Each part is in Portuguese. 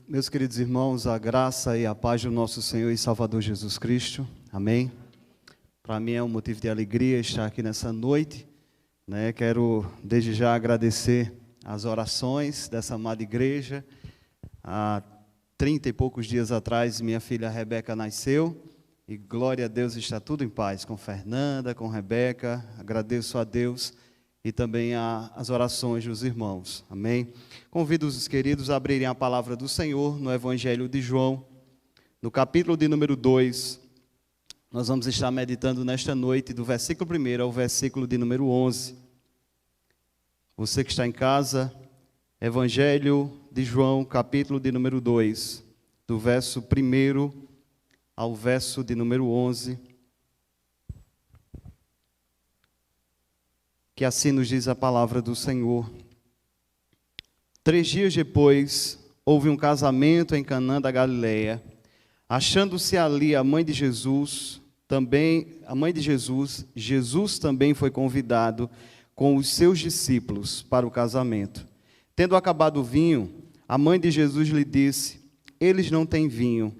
Meus queridos irmãos, a graça e a paz do nosso Senhor e Salvador Jesus Cristo, amém? Para mim é um motivo de alegria estar aqui nessa noite, né? Quero desde já agradecer as orações dessa amada igreja. Há 30 e poucos dias atrás, minha filha Rebeca nasceu, e glória a Deus, está tudo em paz, com Fernanda, com Rebeca. Agradeço a Deus e também as orações dos irmãos, amém? Convido os queridos a abrirem a palavra do Senhor no Evangelho de João, no capítulo de número 2, nós vamos estar meditando nesta noite do versículo 1 ao versículo de número 11. Você que está em casa, Evangelho de João, capítulo de número 2, do verso 1 ao verso de número 11. Que assim nos diz a palavra do Senhor. 3 dias depois, houve um casamento em Canaã da Galileia. Achando-se ali a mãe de Jesus, Jesus também foi convidado com os seus discípulos para o casamento. Tendo acabado o vinho, a mãe de Jesus lhe disse: eles não têm vinho.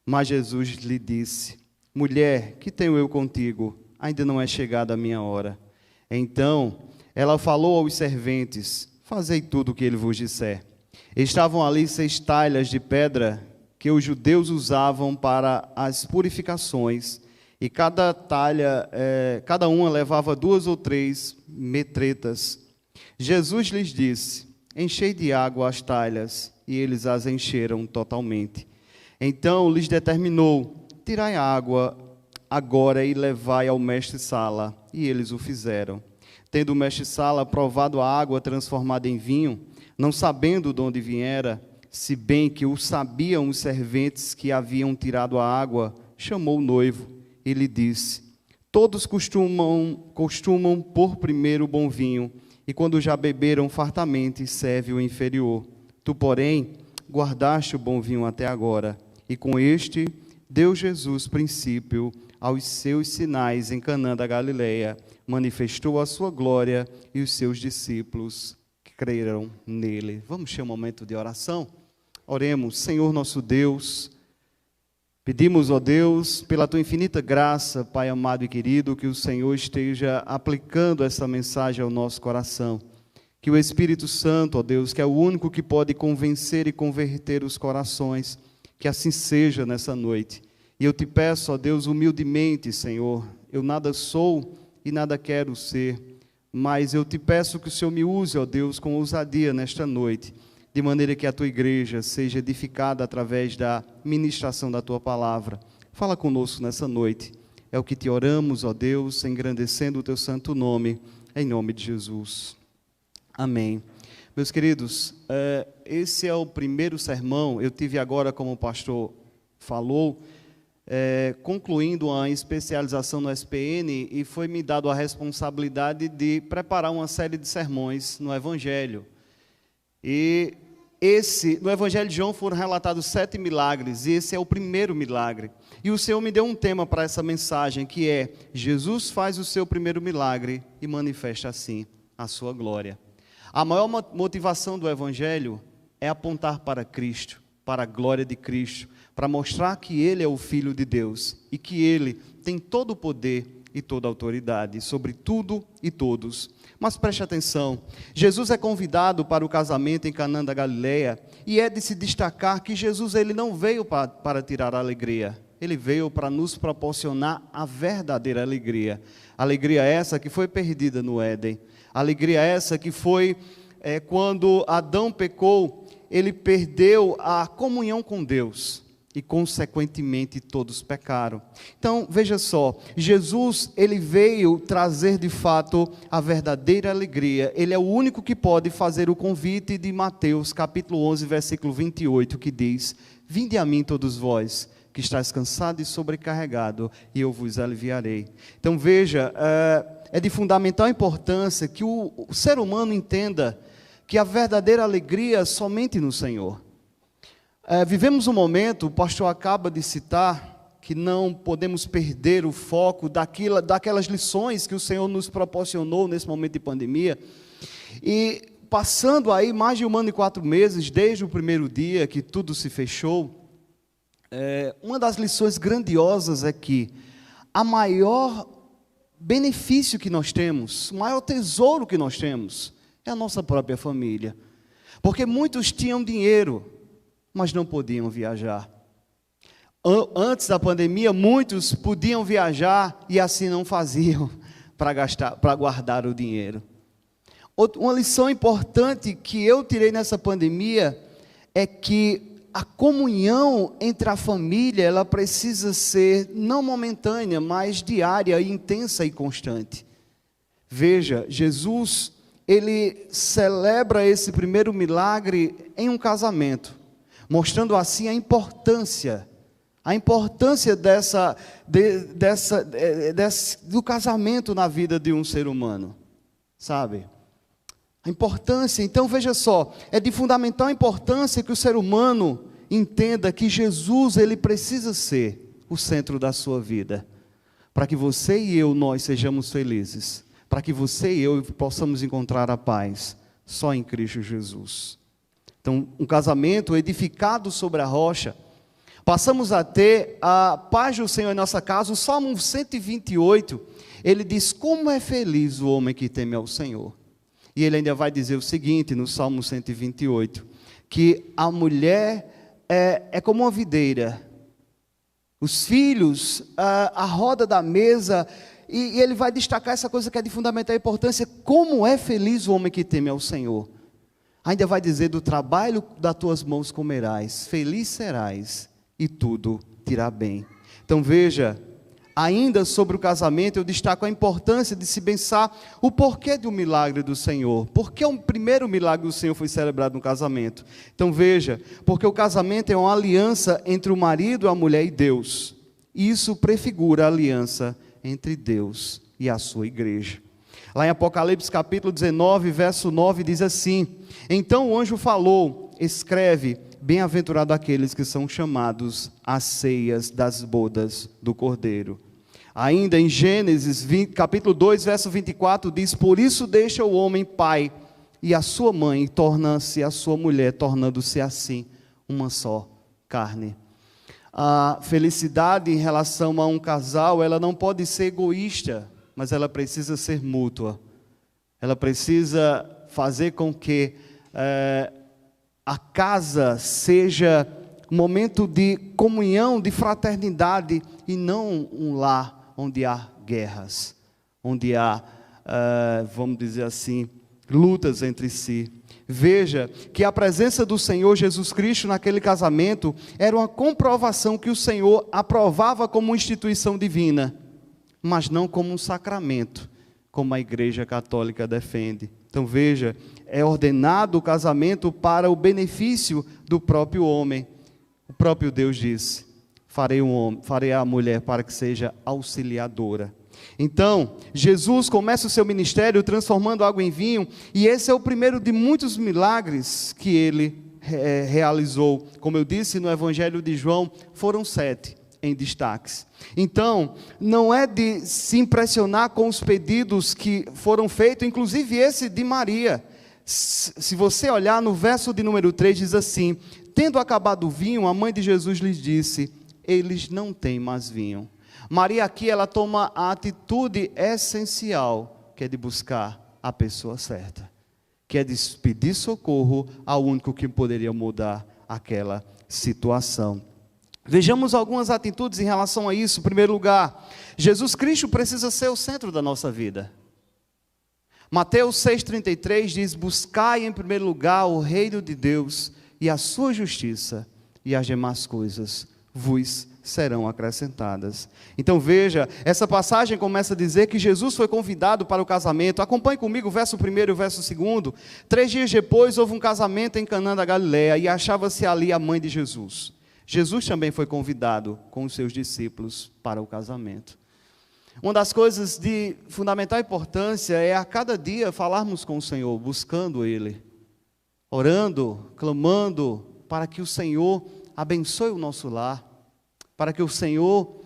Mas Jesus lhe disse: mulher, que tenho eu contigo? Ainda não é chegada a minha hora. Então ela falou aos serventes: fazei tudo o que ele vos disser. Estavam ali 6 talhas de pedra que os judeus usavam para as purificações, e cada talha, cada uma levava 2 ou 3 metretas. Jesus lhes disse: enchei de água as talhas, e eles as encheram totalmente. Então lhes determinou: tirai a água agora e levai ao mestre-sala. E eles o fizeram. Tendo o mestre-sala provado a água transformada em vinho, não sabendo de onde viera, se bem que o sabiam os serventes que haviam tirado a água, chamou o noivo e lhe disse: todos costumam pôr primeiro o bom vinho, e quando já beberam fartamente, serve o inferior. Tu, porém, guardaste o bom vinho até agora. E com este deu Jesus princípio aos seus sinais em Canaã da Galileia, manifestou a sua glória, e os seus discípulos creram nele. Vamos ter um momento de oração? Oremos. Senhor nosso Deus, pedimos, ó Deus, pela tua infinita graça, Pai amado e querido, que o Senhor esteja aplicando essa mensagem ao nosso coração. Que o Espírito Santo, ó Deus, que é o único que pode convencer e converter os corações, que assim seja nessa noite. E eu te peço, ó Deus, humildemente, Senhor, eu nada sou e nada quero ser, mas eu te peço que o Senhor me use, ó Deus, com ousadia nesta noite, de maneira que a tua igreja seja edificada através da ministração da tua palavra. Fala conosco nessa noite. É o que te oramos, ó Deus, engrandecendo o teu santo nome, em nome de Jesus. Amém. Meus queridos, esse é o primeiro sermão. Eu tive agora, como o pastor falou, concluindo uma especialização no SPN, e foi-me dado a responsabilidade de preparar uma série de sermões no Evangelho. E no Evangelho de João foram relatados 7 milagres, e esse é o primeiro milagre. E o Senhor me deu um tema para essa mensagem, que é: Jesus faz o seu primeiro milagre e manifesta assim a sua glória. A maior motivação do Evangelho é apontar para Cristo, para a glória de Cristo, para mostrar que Ele é o Filho de Deus e que Ele tem todo o poder e toda a autoridade sobre tudo e todos. Mas preste atenção, Jesus é convidado para o casamento em Canaã da Galileia, e é de se destacar que Jesus ele não veio para tirar a alegria, Ele veio para nos proporcionar a verdadeira alegria. Alegria essa que foi perdida no Éden. Alegria essa que foi quando Adão pecou, ele perdeu a comunhão com Deus e, consequentemente, todos pecaram. Então, veja só, Jesus, ele veio trazer de fato a verdadeira alegria. Ele é o único que pode fazer o convite de Mateus, capítulo 11, versículo 28, que diz: vinde a mim todos vós, que estáis cansado e sobrecarregado, e eu vos aliviarei. Então, veja, é de fundamental importância que o ser humano entenda que a verdadeira alegria é somente no Senhor. Vivemos um momento, o pastor acaba de citar, que não podemos perder o foco daquelas lições que o Senhor nos proporcionou nesse momento de pandemia. E passando aí mais de 1 ano e 4 meses, desde o primeiro dia que tudo se fechou, uma das lições grandiosas é que a maior benefício que nós temos, o maior tesouro que nós temos, é a nossa própria família. Porque muitos tinham dinheiro, mas não podiam viajar. Antes da pandemia, muitos podiam viajar e assim não faziam para guardar o dinheiro. Uma lição importante que eu tirei nessa pandemia é que a comunhão entre a família, ela precisa ser não momentânea, mas diária, intensa e constante. Veja, Jesus, ele celebra esse primeiro milagre em um casamento, mostrando assim a importância do casamento na vida de um ser humano, sabe? A importância, então veja só, é de fundamental importância que o ser humano entenda que Jesus, ele precisa ser o centro da sua vida, para que você e eu, nós sejamos felizes, para que você e eu possamos encontrar a paz só em Cristo Jesus. Então, um casamento edificado sobre a rocha, passamos a ter a paz do Senhor em nossa casa. O Salmo 128, ele diz: como é feliz o homem que teme ao Senhor. E ele ainda vai dizer o seguinte, no Salmo 128, que a mulher é como uma videira, os filhos, a roda da mesa, e ele vai destacar essa coisa que é de fundamental importância: como é feliz o homem que teme ao Senhor. Ainda vai dizer: do trabalho das tuas mãos comerás, feliz serás, e tudo te irá bem. Então veja, ainda sobre o casamento, eu destaco a importância de se pensar o porquê do milagre do Senhor. Por que o primeiro milagre do Senhor foi celebrado no casamento? Então veja, porque o casamento é uma aliança entre o marido, a mulher e Deus. Isso prefigura a aliança entre Deus e a sua igreja. Lá em Apocalipse capítulo 19, verso 9, diz assim: então o anjo falou, escreve, bem-aventurado aqueles que são chamados às ceias das bodas do Cordeiro. Ainda em Gênesis capítulo 2, verso 24, diz: por isso deixa o homem pai e a sua mãe, torna-se a sua mulher, tornando-se assim uma só carne. A felicidade em relação a um casal, ela não pode ser egoísta, mas ela precisa ser mútua. Ela precisa fazer com que a casa seja um momento de comunhão, de fraternidade, e não um lar onde há guerras, onde há, vamos dizer assim, lutas entre si. Veja que a presença do Senhor Jesus Cristo naquele casamento era uma comprovação que o Senhor aprovava como uma instituição divina, mas não como um sacramento, como a Igreja Católica defende. Então veja, é ordenado o casamento para o benefício do próprio homem. O próprio Deus disse: farei a mulher para que seja auxiliadora. Então, Jesus começa o seu ministério transformando água em vinho, e esse é o primeiro de muitos milagres que ele realizou. Como eu disse no Evangelho de João, foram 7 em destaques. Então, não é de se impressionar com os pedidos que foram feitos, inclusive esse de Maria. Se você olhar no verso de número 3, diz assim: tendo acabado o vinho, a mãe de Jesus lhes disse: eles não têm mais vinho. Maria aqui, ela toma a atitude essencial, que é de buscar a pessoa certa, que é de pedir socorro ao único que poderia mudar aquela situação. Vejamos algumas atitudes em relação a isso. Em primeiro lugar, Jesus Cristo precisa ser o centro da nossa vida. Mateus 6,33 diz: buscai em primeiro lugar o reino de Deus e a sua justiça, e as demais coisas vos serão acrescentadas. Então veja, essa passagem começa a dizer que Jesus foi convidado para o casamento. Acompanhe comigo o verso 1 e o verso 2. 3 dias depois houve um casamento em Caná da Galileia, e achava-se ali a mãe de Jesus. Jesus também foi convidado com os seus discípulos para o casamento. Uma das coisas de fundamental importância é a cada dia falarmos com o Senhor, buscando Ele, orando, clamando para que o Senhor abençoe o nosso lar, para que o Senhor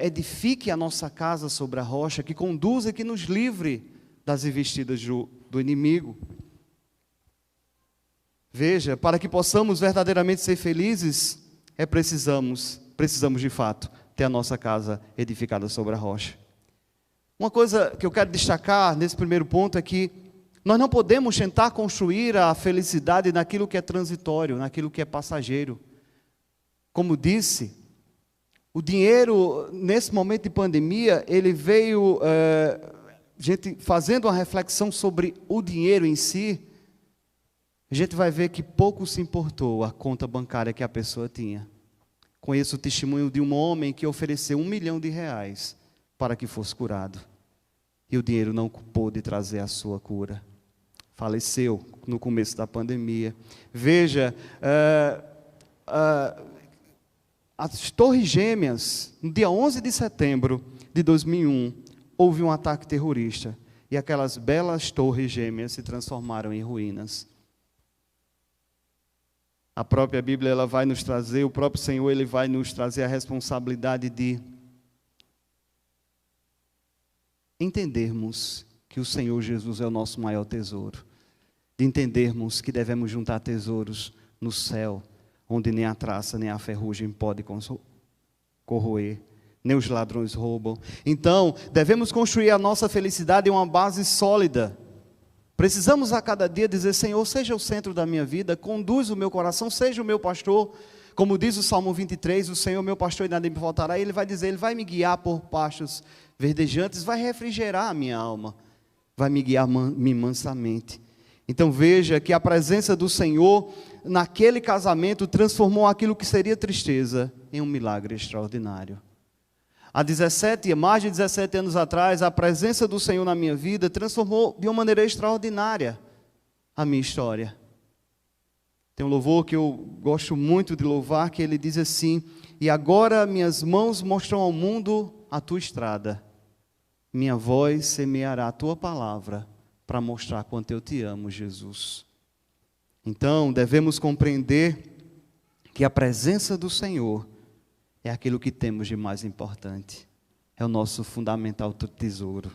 edifique a nossa casa sobre a rocha, que conduza e que nos livre das investidas do inimigo. Veja, para que possamos verdadeiramente ser felizes, precisamos de fato ter a nossa casa edificada sobre a rocha. Uma coisa que eu quero destacar nesse primeiro ponto é que nós não podemos tentar construir a felicidade naquilo que é transitório, naquilo que é passageiro. Como disse, o dinheiro, nesse momento de pandemia, ele veio, gente fazendo uma reflexão sobre o dinheiro em si, a gente vai ver que pouco se importou a conta bancária que a pessoa tinha. Conheço o testemunho de um homem que ofereceu R$1 milhão para que fosse curado. E o dinheiro não pôde trazer a sua cura. Faleceu no começo da pandemia. Veja, as Torres Gêmeas, no dia 11 de setembro de 2001, houve um ataque terrorista. E aquelas belas Torres Gêmeas se transformaram em ruínas. A própria Bíblia ela vai nos trazer, o próprio Senhor ele vai nos trazer a responsabilidade de entendermos que o Senhor Jesus é o nosso maior tesouro. De entendermos que devemos juntar tesouros no céu, onde nem a traça nem a ferrugem pode corroer, nem os ladrões roubam. Então, devemos construir a nossa felicidade em uma base sólida. Precisamos a cada dia dizer: Senhor, seja o centro da minha vida, conduz o meu coração, seja o meu pastor. Como diz o Salmo 23, o Senhor meu pastor e nada me faltará. Ele vai dizer, Ele vai me guiar por pastos verdejantes, vai refrigerar a minha alma, vai me guiar mansamente. Então veja que a presença do Senhor naquele casamento transformou aquilo que seria tristeza em um milagre extraordinário. Há mais de 17 anos atrás, a presença do Senhor na minha vida transformou de uma maneira extraordinária a minha história. Tem um louvor que eu gosto muito de louvar, que ele diz assim: e agora minhas mãos mostram ao mundo a tua estrada, minha voz semeará a tua palavra, para mostrar quanto eu te amo, Jesus. Então, devemos compreender que a presença do Senhor é aquilo que temos de mais importante. É o nosso fundamental tesouro.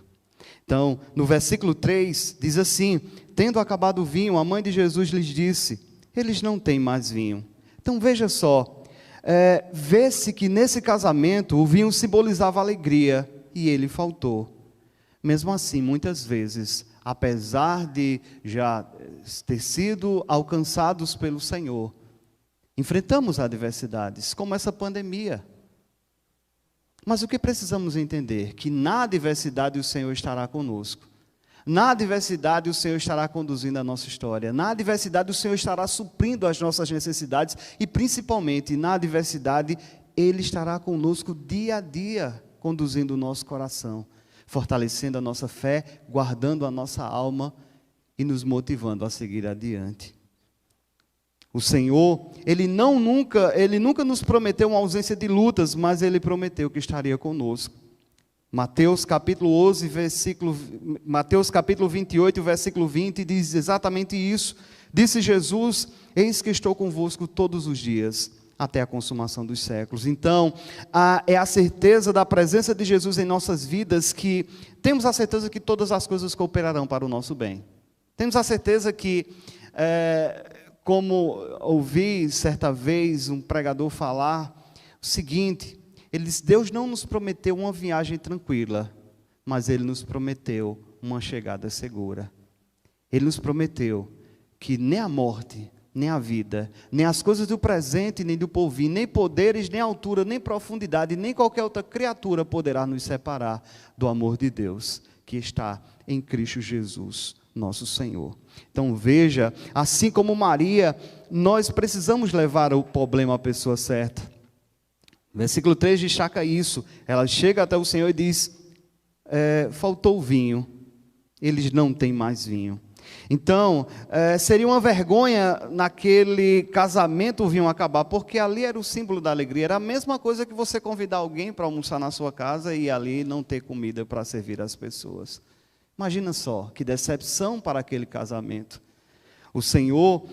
Então, no versículo 3, diz assim: tendo acabado o vinho, a mãe de Jesus lhes disse: eles não têm mais vinho. Então, veja só, vê-se que nesse casamento o vinho simbolizava alegria e ele faltou. Mesmo assim, muitas vezes, apesar de já ter sido alcançados pelo Senhor, enfrentamos adversidades, como essa pandemia. Mas o que precisamos entender? Que na adversidade o Senhor estará conosco. Na adversidade o Senhor estará conduzindo a nossa história. Na adversidade o Senhor estará suprindo as nossas necessidades. E principalmente na adversidade Ele estará conosco dia a dia, conduzindo o nosso coração, fortalecendo a nossa fé, guardando a nossa alma e nos motivando a seguir adiante. O Senhor, Ele nunca nos prometeu uma ausência de lutas, mas Ele prometeu que estaria conosco. Mateus capítulo 28, versículo 20, diz exatamente isso. Disse Jesus: eis que estou convosco todos os dias, até a consumação dos séculos. Então, é a certeza da presença de Jesus em nossas vidas que temos a certeza que todas as coisas cooperarão para o nosso bem. Temos a certeza que, como ouvi certa vez um pregador falar, o seguinte, ele disse: Deus não nos prometeu uma viagem tranquila, mas Ele nos prometeu uma chegada segura. Ele nos prometeu que nem a morte, nem a vida, nem as coisas do presente, nem do porvir, nem poderes, nem altura, nem profundidade, nem qualquer outra criatura poderá nos separar do amor de Deus, que está em Cristo Jesus, nosso Senhor. Então veja, assim como Maria, nós precisamos levar o problema à pessoa certa. Versículo 3 destaca isso. Ela chega até o Senhor e diz: faltou vinho, eles não têm mais vinho. Então, seria uma vergonha naquele casamento o vinho acabar, porque ali era o símbolo da alegria. Era a mesma coisa que você convidar alguém para almoçar na sua casa e ali não ter comida para servir as pessoas. Imagina só, que decepção para aquele casamento. O Senhor,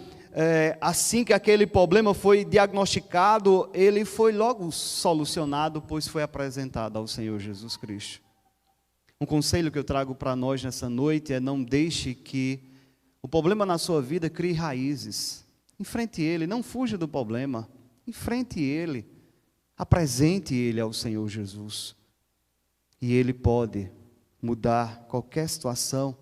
assim que aquele problema foi diagnosticado, ele foi logo solucionado, pois foi apresentado ao Senhor Jesus Cristo. Um conselho que eu trago para nós nessa noite é: não deixe que o problema na sua vida crie raízes. Enfrente ele, não fuja do problema. Enfrente ele. Apresente ele ao Senhor Jesus. E ele pode mudar qualquer situação.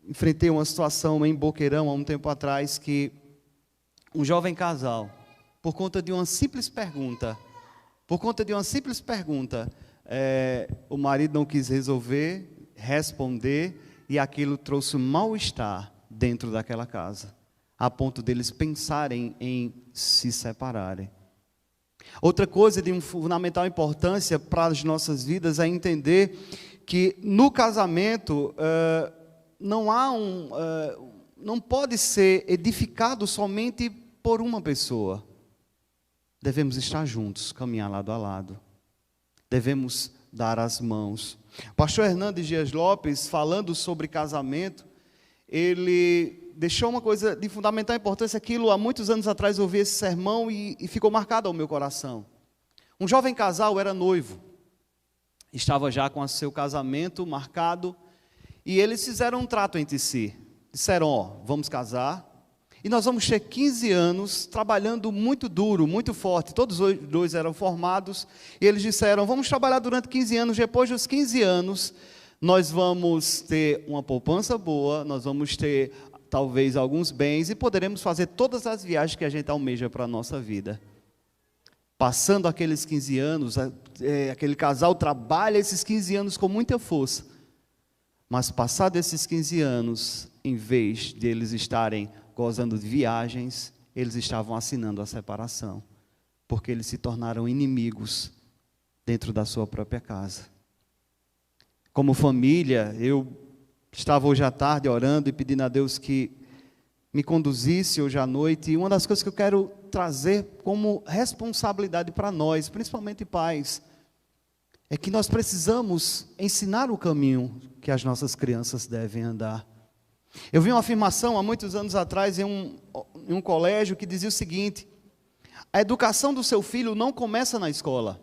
Enfrentei uma situação em Boqueirão há um tempo atrás que um jovem casal, por conta de uma simples pergunta, o marido não quis responder, e aquilo trouxe mal-estar dentro daquela casa, a ponto deles pensarem em se separarem. Outra coisa de fundamental importância para as nossas vidas é entender que no casamento não pode ser edificado somente por uma pessoa. Devemos estar juntos, caminhar lado a lado. Devemos dar as mãos. O pastor Hernandes Dias Lopes, falando sobre casamento, ele deixou uma coisa de fundamental importância. Aquilo, há muitos anos atrás, eu ouvi esse sermão e ficou marcado ao meu coração. Um jovem casal era noivo, estava já com o seu casamento marcado, e eles fizeram um trato entre si. Disseram, vamos casar, e nós vamos ter 15 anos trabalhando muito duro, muito forte. Todos os dois eram formados, e eles disseram, vamos trabalhar durante 15 anos, depois dos 15 anos, nós vamos ter uma poupança boa, nós vamos ter talvez alguns bens, e poderemos fazer todas as viagens que a gente almeja para a nossa vida. Passando aqueles 15 anos, aquele casal trabalha esses 15 anos com muita força, mas passados esses 15 anos, em vez de eles estarem gozando de viagens, eles estavam assinando a separação, porque eles se tornaram inimigos dentro da sua própria casa. Como família, eu estava hoje à tarde orando e pedindo a Deus que me conduzisse hoje à noite, e uma das coisas que eu quero trazer como responsabilidade para nós, principalmente pais, é que nós precisamos ensinar o caminho que as nossas crianças devem andar. Eu vi uma afirmação há muitos anos atrás em um colégio que dizia o seguinte: a educação do seu filho não começa na escola,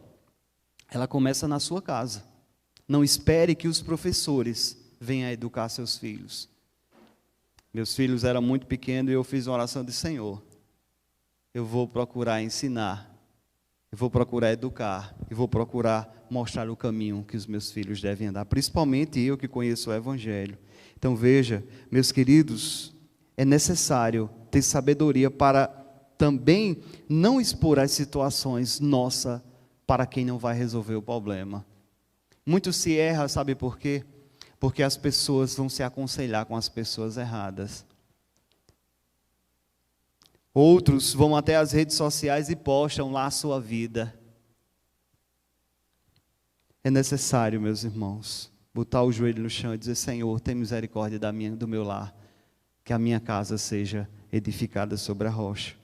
ela começa na sua casa. Não espere que os professores venham a educar seus filhos. Meus filhos eram muito pequenos e eu fiz uma oração de Senhor, eu vou procurar ensinar, eu vou procurar educar, eu vou procurar mostrar o caminho que os meus filhos devem andar, principalmente eu que conheço o Evangelho. Então veja, meus queridos, é necessário ter sabedoria para também não expor as situações nossas para quem não vai resolver o problema. Muito se erra, sabe por quê? Porque as pessoas vão se aconselhar com as pessoas erradas. Outros vão até as redes sociais e postam lá a sua vida. É necessário, meus irmãos, botar o joelho no chão e dizer: Senhor, tem misericórdia do meu lar, que a minha casa seja edificada sobre a rocha.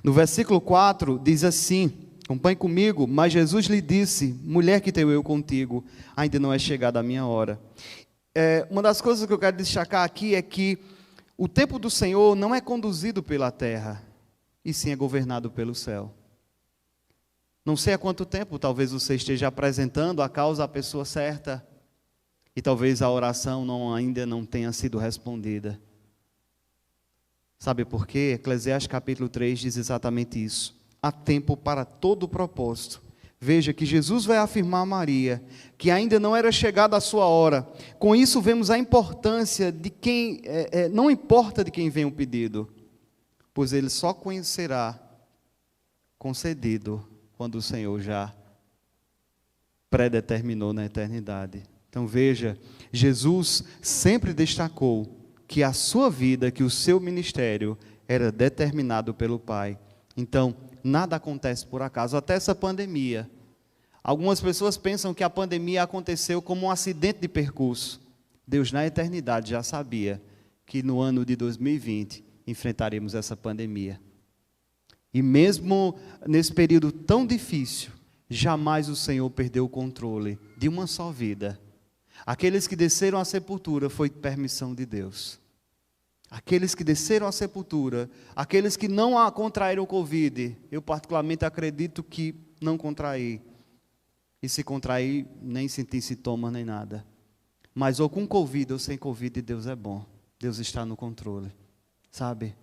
No versículo 4 diz assim, acompanhe comigo: mas Jesus lhe disse, mulher, que tenho eu contigo, ainda não é chegada a minha hora. Uma das coisas que eu quero destacar aqui é que o tempo do Senhor não é conduzido pela terra, e sim é governado pelo céu. Não sei há quanto tempo, talvez você esteja apresentando a causa à pessoa certa, e talvez a oração ainda não tenha sido respondida. Sabe por quê? Eclesiastes capítulo 3 diz exatamente isso. Há tempo para todo o propósito. Veja que Jesus vai afirmar a Maria que ainda não era chegada a sua hora. Com isso vemos a importância de quem, não importa de quem vem o pedido, pois ele só será concedido quando o Senhor já predeterminou na eternidade. Então veja, Jesus sempre destacou que a sua vida, que o seu ministério era determinado pelo Pai. Então, nada acontece por acaso, até essa pandemia. Algumas pessoas pensam que a pandemia aconteceu como um acidente de percurso. Deus, na eternidade, já sabia que no ano de 2020 enfrentaremos essa pandemia. E mesmo nesse período tão difícil, jamais o Senhor perdeu o controle de uma só vida. Aqueles que desceram à sepultura foi permissão de Deus. Aqueles que desceram à sepultura, aqueles que não contraíram o Covid, eu particularmente acredito que não contraí. E se contrair, nem sentir sintomas nem nada. Mas ou com Covid ou sem Covid, Deus é bom. Deus está no controle. Sabe?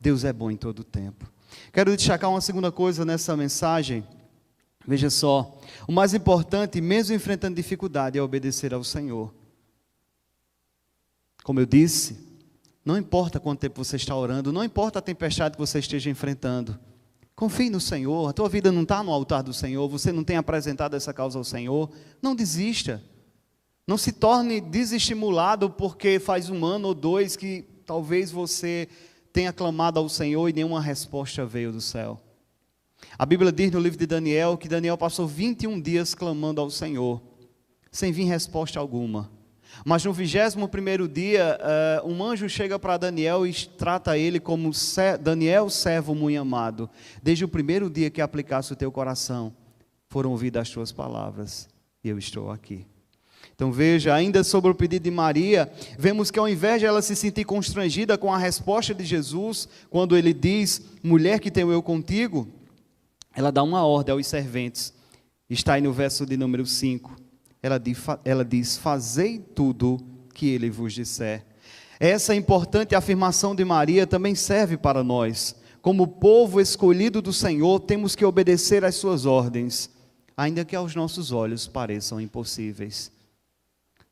Deus é bom em todo o tempo. Quero destacar uma segunda coisa nessa mensagem. Veja só, o mais importante, mesmo enfrentando dificuldade, é obedecer ao Senhor. Como eu disse, não importa quanto tempo você está orando, não importa a tempestade que você esteja enfrentando, confie no Senhor. A tua vida não está no altar do Senhor, você não tem apresentado essa causa ao Senhor, não desista. Não se torne desestimulado porque faz 1 ano ou 2 que talvez você tenha clamado ao Senhor e nenhuma resposta veio do céu. A Bíblia diz no livro de Daniel que Daniel passou 21 dias clamando ao Senhor, sem vir resposta alguma. Mas no 21º dia, um anjo chega para Daniel e trata ele como Daniel, servo muito amado. Desde o primeiro dia que aplicasse o teu coração, foram ouvidas as tuas palavras, e eu estou aqui. Então veja, ainda sobre o pedido de Maria, vemos que ao invés de ela se sentir constrangida com a resposta de Jesus, quando ele diz, mulher que tenho eu contigo, ela dá uma ordem aos serventes, está aí no verso de número 5, ela diz, fazei tudo que ele vos disser. Essa importante afirmação de Maria também serve para nós, como povo escolhido do Senhor, temos que obedecer às suas ordens, ainda que aos nossos olhos pareçam impossíveis.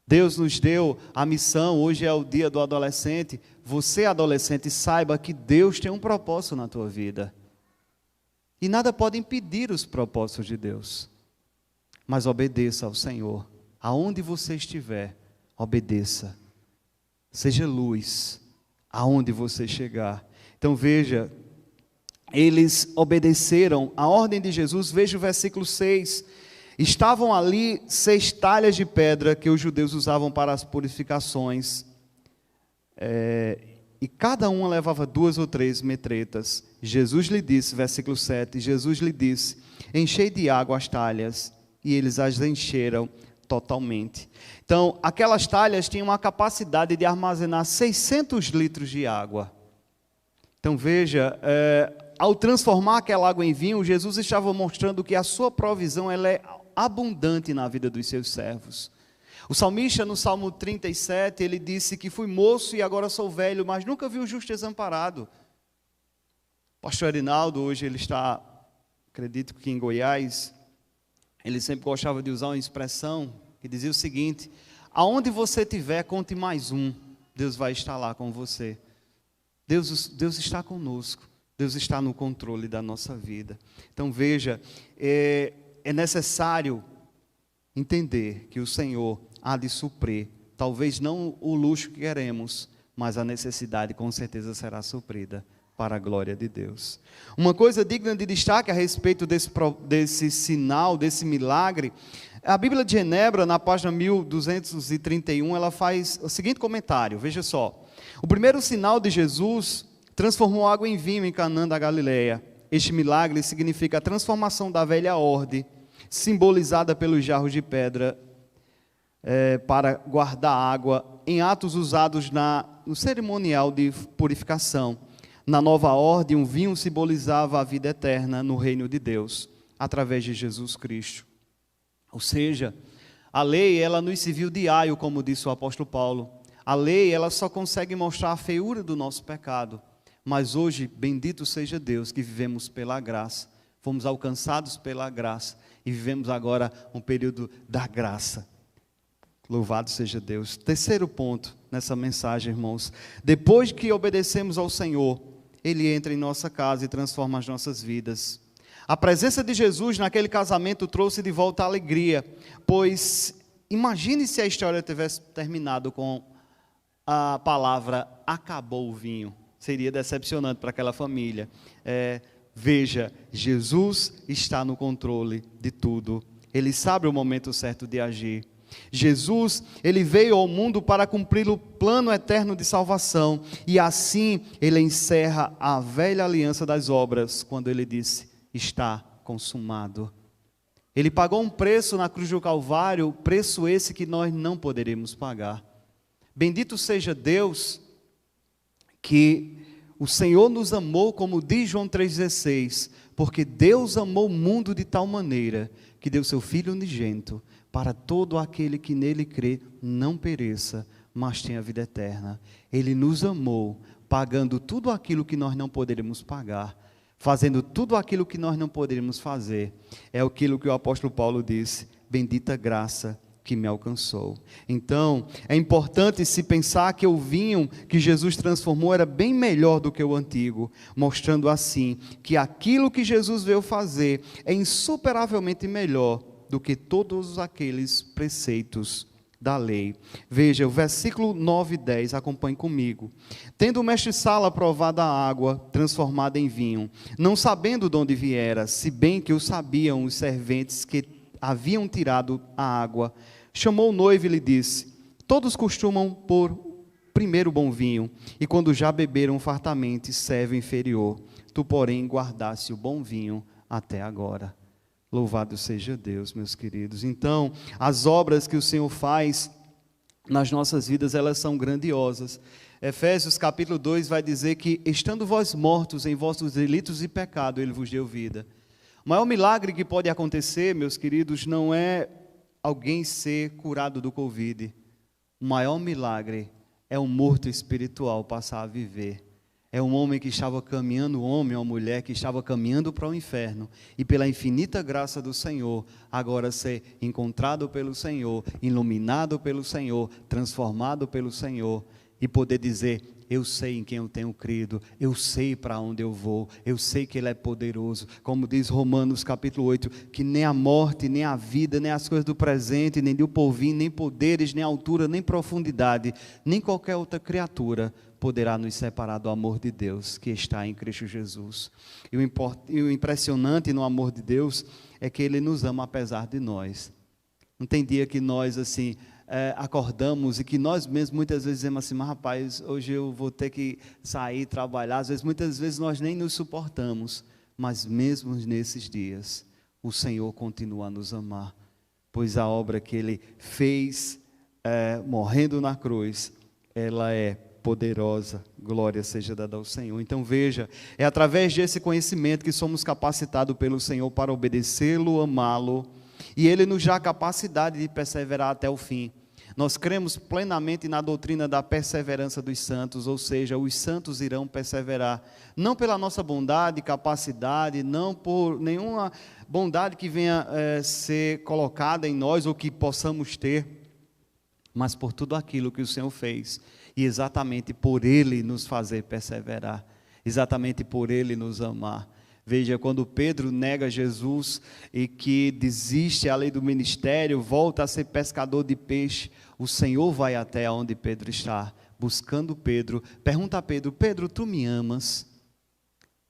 Deus nos deu a missão, hoje é o dia do adolescente, você adolescente saiba que Deus tem um propósito na tua vida. E nada pode impedir os propósitos de Deus. Mas obedeça ao Senhor. Aonde você estiver, obedeça. Seja luz, aonde você chegar. Então veja, eles obedeceram a ordem de Jesus, veja o versículo 6. Estavam ali 6 talhas de pedra que os judeus usavam para as purificações. E cada uma levava 2 ou 3 metretas. Jesus lhe disse, versículo 7, Jesus lhe disse, enchei de água as talhas, e eles as encheram totalmente. Então, aquelas talhas tinham uma capacidade de armazenar 600 litros de água. Então veja, ao transformar aquela água em vinho, Jesus estava mostrando que a sua provisão ela é abundante na vida dos seus servos. O salmista no Salmo 37, ele disse que fui moço e agora sou velho, mas nunca vi o justo desamparado. O pastor Erinaldo, hoje ele está, acredito que em Goiás, ele sempre gostava de usar uma expressão que dizia o seguinte, aonde você estiver, conte mais um, Deus vai estar lá com você. Deus está conosco, Deus está no controle da nossa vida. Então veja, é necessário entender que o Senhor há de suprir, talvez não o luxo que queremos, mas a necessidade com certeza será suprida para a glória de Deus. Uma coisa digna de destaque a respeito desse sinal, desse milagre, a Bíblia de Genebra, na página 1231, ela faz o seguinte comentário, veja só. O primeiro sinal de Jesus transformou água em vinho em Canaã da Galileia. Este milagre significa a transformação da velha ordem, simbolizada pelos jarros de pedra, para guardar água, em atos usados no cerimonial de purificação. Na nova ordem, um vinho simbolizava a vida eterna no reino de Deus, através de Jesus Cristo. Ou seja, a lei, ela nos serviu de aio, como disse o apóstolo Paulo. A lei, ela só consegue mostrar a feiura do nosso pecado. Mas hoje, bendito seja Deus, que vivemos pela graça. Fomos alcançados pela graça e vivemos agora um período da graça. Louvado seja Deus. Terceiro ponto nessa mensagem, irmãos. Depois que obedecemos ao Senhor, Ele entra em nossa casa e transforma as nossas vidas. A presença de Jesus naquele casamento trouxe de volta a alegria, pois imagine se a história tivesse terminado com a palavra acabou o vinho. Seria decepcionante para aquela família. Veja, Jesus está no controle de tudo. Ele sabe o momento certo de agir. Jesus, ele veio ao mundo para cumprir o plano eterno de salvação. E assim, ele encerra a velha aliança das obras, quando ele disse, está consumado. Ele pagou um preço na cruz do Calvário, preço esse que nós não poderíamos pagar. Bendito seja Deus, que o Senhor nos amou, como diz João 3,16, porque Deus amou o mundo de tal maneira, que deu seu Filho unigênito, para todo aquele que nele crê, não pereça, mas tenha vida eterna. Ele nos amou pagando tudo aquilo que nós não poderíamos pagar, fazendo tudo aquilo que nós não poderíamos fazer. É aquilo que o apóstolo Paulo disse: bendita graça que me alcançou. Então, é importante se pensar que o vinho que Jesus transformou era bem melhor do que o antigo, mostrando assim que aquilo que Jesus veio fazer é insuperavelmente melhor do que todos aqueles preceitos da lei. Veja, o versículo 9 e 10, acompanhe comigo. Tendo o mestre-sala provado a água transformada em vinho, não sabendo de onde viera, se bem que o sabiam os serventes que haviam tirado a água, chamou o noivo e lhe disse: todos costumam pôr primeiro bom vinho, e quando já beberam fartamente, serve o inferior. Tu, porém, guardaste o bom vinho até agora. Louvado seja Deus, meus queridos. Então, as obras que o Senhor faz nas nossas vidas, elas são grandiosas. Efésios capítulo 2 vai dizer que, estando vós mortos em vossos delitos e pecado, Ele vos deu vida. O maior milagre que pode acontecer, meus queridos, não é alguém ser curado do Covid. O maior milagre é um morto espiritual passar a viver. É um homem que estava caminhando, um homem ou mulher que estava caminhando para o inferno, e pela infinita graça do Senhor, agora ser encontrado pelo Senhor, iluminado pelo Senhor, transformado pelo Senhor, e poder dizer: eu sei em quem eu tenho crido, eu sei para onde eu vou, eu sei que Ele é poderoso. Como diz Romanos capítulo 8, que nem a morte, nem a vida, nem as coisas do presente, nem do porvir, nem poderes, nem altura, nem profundidade, nem qualquer outra criatura poderá nos separar do amor de Deus que está em Cristo Jesus. E o impressionante no amor de Deus é que Ele nos ama apesar de nós. Não tem dia que nós assim acordamos e que nós mesmos muitas vezes dizemos assim: mas rapaz, hoje eu vou ter que sair, trabalhar. Às vezes, muitas vezes nós nem nos suportamos, mas mesmo nesses dias o Senhor continua a nos amar, pois a obra que Ele fez morrendo na cruz, ela é poderosa. Glória seja dada ao Senhor. Então veja, é através desse conhecimento que somos capacitados pelo Senhor para obedecê-lo, amá-lo, e Ele nos dá a capacidade de perseverar até o fim. Nós cremos plenamente na doutrina da perseverança dos santos, ou seja, os santos irão perseverar, não pela nossa bondade, capacidade, não por nenhuma bondade que venha ser colocada em nós ou que possamos ter, mas por tudo aquilo que o Senhor fez, e exatamente por Ele nos fazer perseverar, exatamente por Ele nos amar. Veja, quando Pedro nega Jesus e que desiste a lei do ministério, volta a ser pescador de peixe, o Senhor vai até onde Pedro está, buscando Pedro, pergunta a Pedro: Pedro, tu me amas?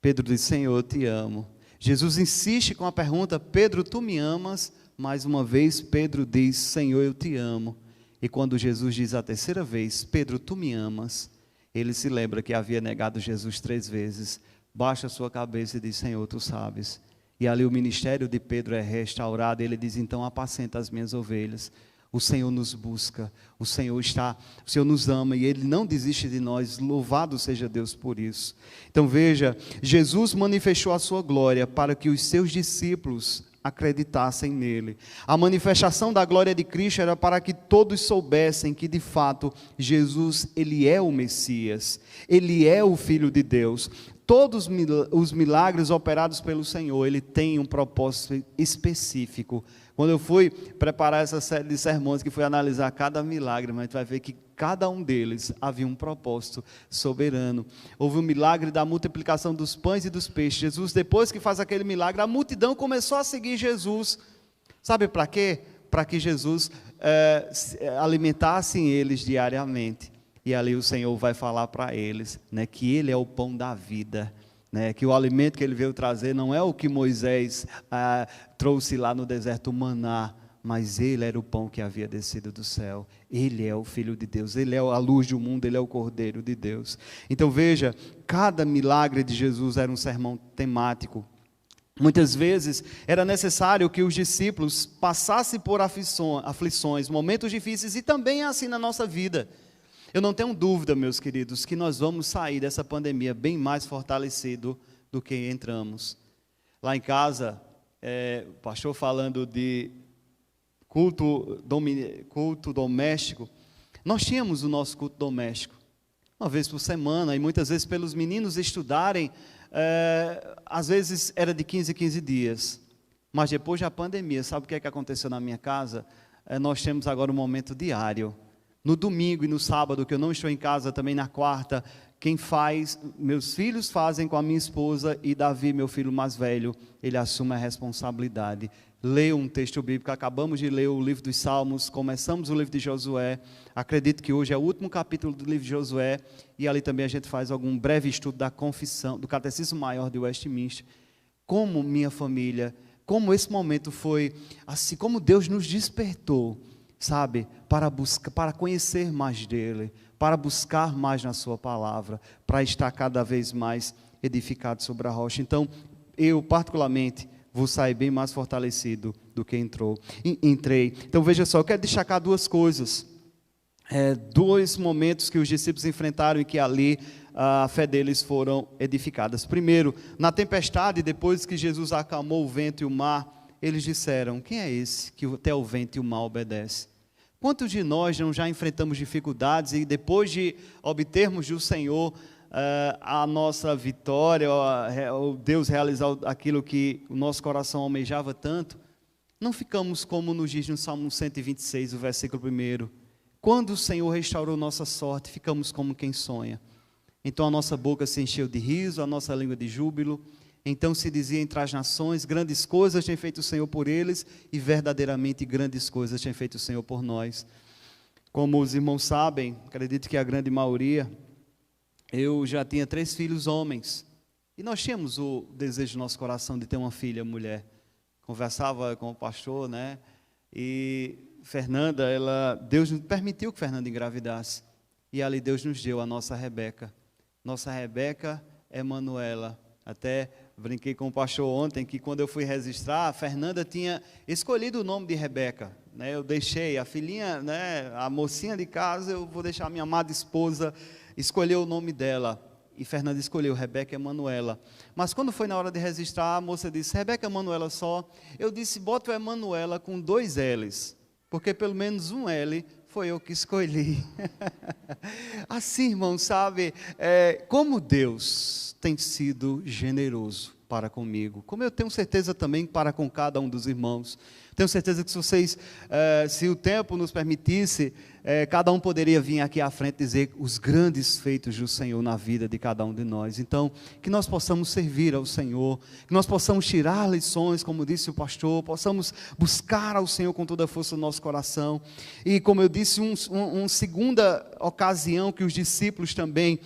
Pedro diz: Senhor, eu te amo. Jesus insiste com a pergunta: Pedro, tu me amas? Mais uma vez Pedro diz: Senhor, eu te amo. E quando Jesus diz a terceira vez: Pedro, tu me amas? Ele se lembra que havia negado Jesus 3 vezes, baixa a sua cabeça e diz: Senhor, tu sabes. E ali o ministério de Pedro é restaurado. Ele diz: então apacenta as minhas ovelhas. O Senhor nos busca, o Senhor nos ama e Ele não desiste de nós. Louvado seja Deus por isso. Então veja, Jesus manifestou a sua glória para que os seus discípulos acreditassem nele. A manifestação da glória de Cristo era para que todos soubessem que de fato Jesus, Ele é o Messias, Ele é o Filho de Deus. Todos os milagres operados pelo Senhor, Ele tem um propósito específico. Quando eu fui preparar essa série de sermões, que fui analisar cada milagre, mas a gente vai ver que cada um deles havia um propósito soberano. Houve o milagre da multiplicação dos pães e dos peixes. Jesus, depois que faz aquele milagre, a multidão começou a seguir Jesus. Sabe para quê? Para que Jesus alimentasse eles diariamente. E ali o Senhor vai falar para eles, né, que Ele é o pão da vida, né, que o alimento que Ele veio trazer não é o que Moisés trouxe lá no deserto, o maná, mas Ele era o pão que havia descido do céu. Ele é o Filho de Deus, Ele é a luz do mundo, Ele é o Cordeiro de Deus. Então veja, cada milagre de Jesus era um sermão temático. Muitas vezes era necessário que os discípulos passassem por aflições, momentos difíceis, e também é assim na nossa vida. Eu não tenho dúvida, meus queridos, que nós vamos sair dessa pandemia bem mais fortalecido do que entramos. Lá em casa, o pastor falando de culto doméstico, nós tínhamos o nosso culto doméstico. uma vez por semana, e muitas vezes pelos meninos estudarem, às vezes era de 15 em 15 dias. Mas depois da pandemia, sabe o que é que aconteceu na minha casa? Nós temos agora um momento diário. No domingo e no sábado, que eu não estou em casa, também na quarta, quem faz, meus filhos fazem com a minha esposa, e Davi, meu filho mais velho, ele assume a responsabilidade. Leio um texto bíblico, acabamos de ler o livro dos Salmos, começamos o livro de Josué, acredito que hoje é o último capítulo do livro de Josué, e ali também a gente faz algum breve estudo da confissão, do Catecismo Maior de Westminster. Como minha família, como esse momento foi, assim como Deus nos despertou, sabe, para conhecer mais dele, para buscar mais na sua palavra, para estar cada vez mais edificado sobre a rocha. Então, eu particularmente vou sair bem mais fortalecido do que entrei. Então, veja só, eu quero destacar duas coisas, dois momentos que os discípulos enfrentaram e que ali a fé deles foram edificadas. Primeiro, na tempestade, depois que Jesus acalmou o vento e o mar, eles disseram: quem é esse que até o vento e o mar obedece? Quantos de nós não já enfrentamos dificuldades e depois de obtermos do Senhor a nossa vitória, ou Deus realizar aquilo que o nosso coração almejava tanto, não ficamos como nos diz no Salmo 126, o versículo 1, quando o Senhor restaurou nossa sorte, ficamos como quem sonha. Então a nossa boca se encheu de riso, a nossa língua de júbilo. Então se dizia entre as nações: grandes coisas tem feito o Senhor por eles, e verdadeiramente grandes coisas tem feito o Senhor por nós. Como os irmãos sabem, acredito que a grande maioria, eu já tinha 3 filhos homens, e nós tínhamos o desejo no nosso coração de ter uma filha mulher. Conversava com o pastor, né? E Fernanda, Deus permitiu que Fernanda engravidasse, e ali Deus nos deu a nossa Rebeca. Nossa Rebeca Emanuela. Até brinquei com o pastor ontem que quando eu fui registrar, a Fernanda tinha escolhido o nome de Rebeca, né? Eu deixei a filhinha, né, a mocinha de casa, eu vou deixar a minha amada esposa escolher o nome dela. E Fernanda escolheu Rebeca Emanuela. Mas quando foi na hora de registrar, a moça disse: Rebeca Emanuela só. Eu disse: bota o Emanuela com 2 L's, porque pelo menos um L foi eu que escolhi. Assim, irmão, sabe, como Deus tem sido generoso para comigo, como eu tenho certeza também para com cada um dos irmãos. Tenho certeza que se vocês, se o tempo nos permitisse, cada um poderia vir aqui à frente e dizer os grandes feitos do Senhor na vida de cada um de nós. Então, que nós possamos servir ao Senhor, que nós possamos tirar lições, como disse o pastor, possamos buscar ao Senhor com toda a força do nosso coração. E como eu disse, uma segunda ocasião que os discípulos também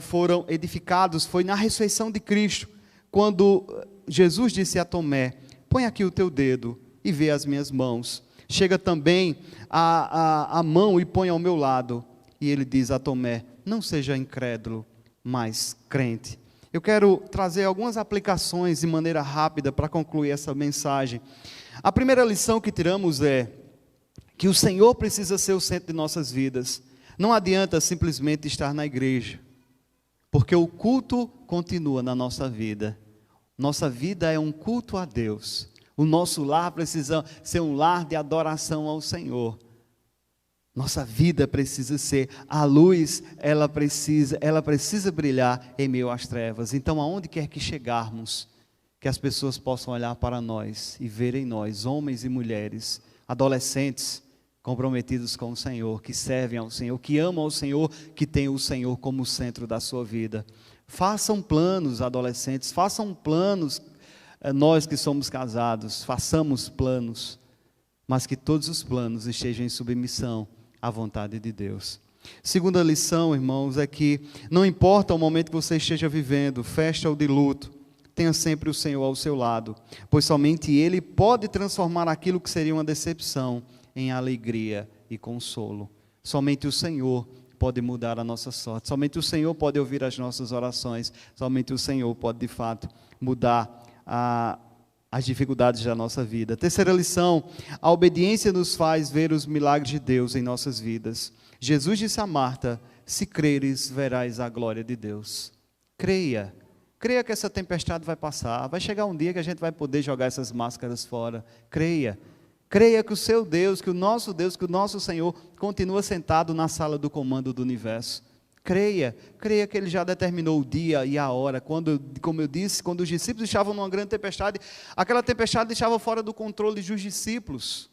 foram edificados, foi na ressurreição de Cristo, quando Jesus disse a Tomé: põe aqui o teu dedo e vê as minhas mãos. Chega também a mão e põe ao meu lado. E ele diz a Tomé: não seja incrédulo, mas crente. Eu quero trazer algumas aplicações de maneira rápida para concluir essa mensagem. A primeira lição que tiramos é que o Senhor precisa ser o centro de nossas vidas. Não adianta simplesmente estar na igreja, porque o culto continua na nossa vida. Nossa vida é um culto a Deus. O nosso lar precisa ser um lar de adoração ao Senhor. Nossa vida precisa ser a luz, ela precisa brilhar em meio às trevas. Então, aonde quer que chegarmos, que as pessoas possam olhar para nós e verem nós, homens e mulheres, adolescentes, comprometidos com o Senhor, que servem ao Senhor, que amam ao Senhor, que têm o Senhor como centro da sua vida. Façam planos, adolescentes, façam planos. Nós que somos casados, façamos planos, mas que todos os planos estejam em submissão à vontade de Deus. Segunda lição, irmãos, é que não importa o momento que você esteja vivendo, festa ou de luto, tenha sempre o Senhor ao seu lado, pois somente Ele pode transformar aquilo que seria uma decepção em alegria e consolo. Somente o Senhor pode mudar a nossa sorte, somente o Senhor pode ouvir as nossas orações, somente o Senhor pode de fato mudar as dificuldades da nossa vida. Terceira lição: a obediência nos faz ver os milagres de Deus em nossas vidas. Jesus disse a Marta: se creres, verás a glória de Deus. Creia que essa tempestade vai passar, vai chegar um dia que a gente vai poder jogar essas máscaras fora. Creia que o seu Deus, que o nosso Senhor continua sentado na sala do comando do universo. Creia que Ele já determinou o dia e a hora. Como eu disse, quando os discípulos estavam numa grande tempestade, aquela tempestade deixava fora do controle dos discípulos.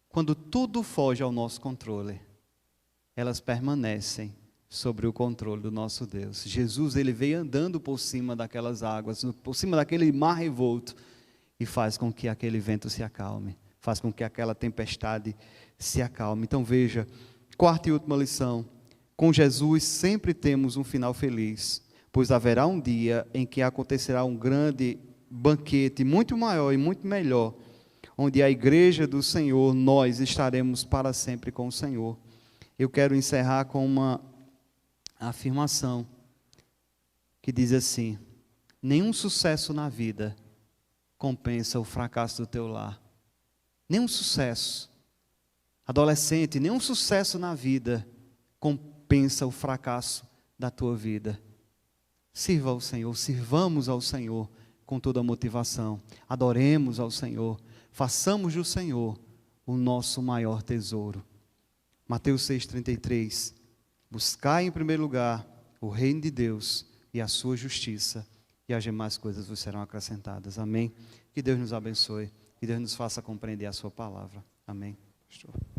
Quando tudo foge ao nosso controle, elas permanecem sobre o controle do nosso Deus. Jesus, Ele veio andando por cima daquelas águas, por cima daquele mar revolto, e faz com que aquele vento se acalme, faz com que aquela tempestade se acalme. Então veja, quarta e última lição: com Jesus sempre temos um final feliz, pois haverá um dia em que acontecerá um grande banquete, muito maior e muito melhor, onde a igreja do Senhor, nós estaremos para sempre com o Senhor. Eu quero encerrar com uma afirmação que diz assim: nenhum sucesso na vida compensa o fracasso do teu lar. Nenhum sucesso. Adolescente, nenhum sucesso na vida compensa o fracasso da tua vida. Sirva ao Senhor, sirvamos ao Senhor com toda a motivação. Adoremos ao Senhor, façamos do Senhor o nosso maior tesouro. Mateus 6,33. Buscai em primeiro lugar o reino de Deus e a sua justiça, e as demais coisas vos serão acrescentadas. Amém? Que Deus nos abençoe, que Deus nos faça compreender a sua palavra. Amém, pastor.